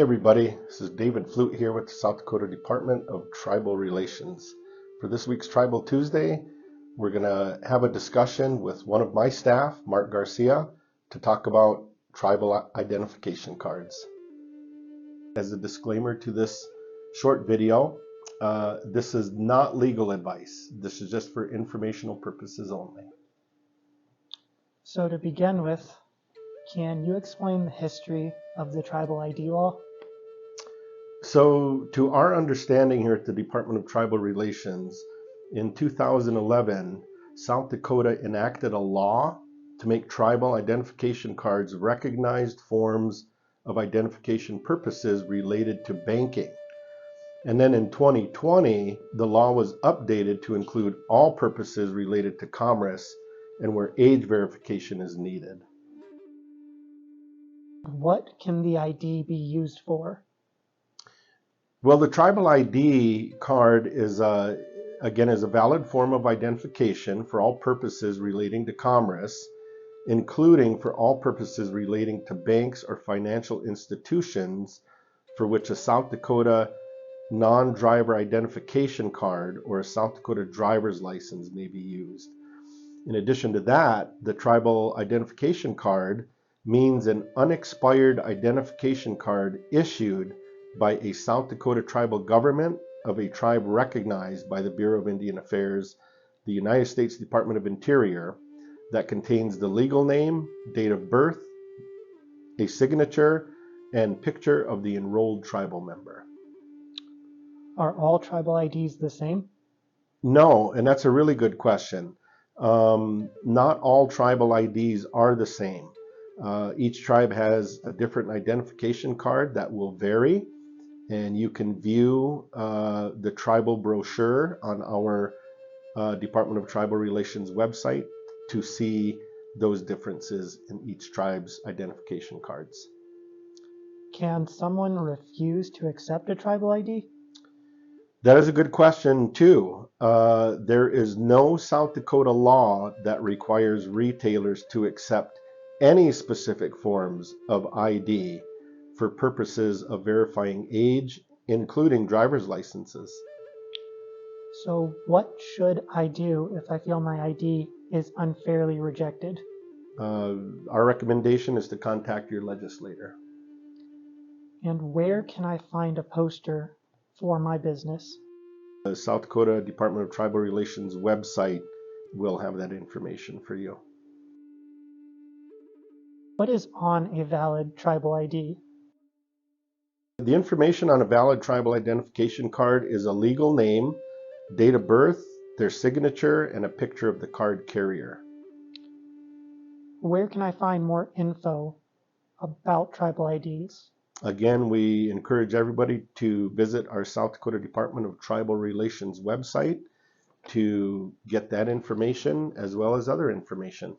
Hey everybody, this is David Flute here with the South Dakota Department of Tribal Relations. For this week's Tribal Tuesday, we're going to have a discussion with one of my staff, Mark Garcia, to talk about tribal identification cards. As a disclaimer to this short video, this is not legal advice. This is just for informational purposes only. So to begin with, can you explain the history of the tribal ID law? So to our understanding here at the Department of Tribal Relations, in 2011, South Dakota enacted a law to make tribal identification cards recognized forms of identification purposes related to banking. And then in 2020, the law was updated to include all purposes related to commerce and where age verification is needed. What can the ID be used for? Well, the tribal ID card is again a valid form of identification for all purposes relating to commerce, including for all purposes relating to banks or financial institutions for which a South Dakota non-driver identification card or a South Dakota driver's license may be used. In addition to that, the tribal identification card means an unexpired identification card issued by a South Dakota tribal government of a tribe recognized by the Bureau of Indian Affairs, the United States Department of Interior, that contains the legal name, date of birth, a signature, and picture of the enrolled tribal member. Are all tribal IDs the same? No, and that's a really good question. Not all tribal IDs are the same. Each tribe has a different identification card that will vary, and you can view the tribal brochure on our Department of Tribal Relations website to see those differences in each tribe's identification cards. Can someone refuse to accept a tribal ID? That is a good question too. There is no South Dakota law that requires retailers to accept any specific forms of ID for purposes of verifying age, including driver's licenses. So what should I do if I feel my ID is unfairly rejected? Our recommendation is to contact your legislator. And where can I find a poster for my business? The South Dakota Department of Tribal Relations website will have that information for you. What is on a valid tribal ID? The information on a valid tribal identification card is a legal name, date of birth, their signature, and a picture of the card carrier. Where can I find more info about tribal IDs? Again, we encourage everybody to visit our South Dakota Department of Tribal Relations website to get that information as well as other information.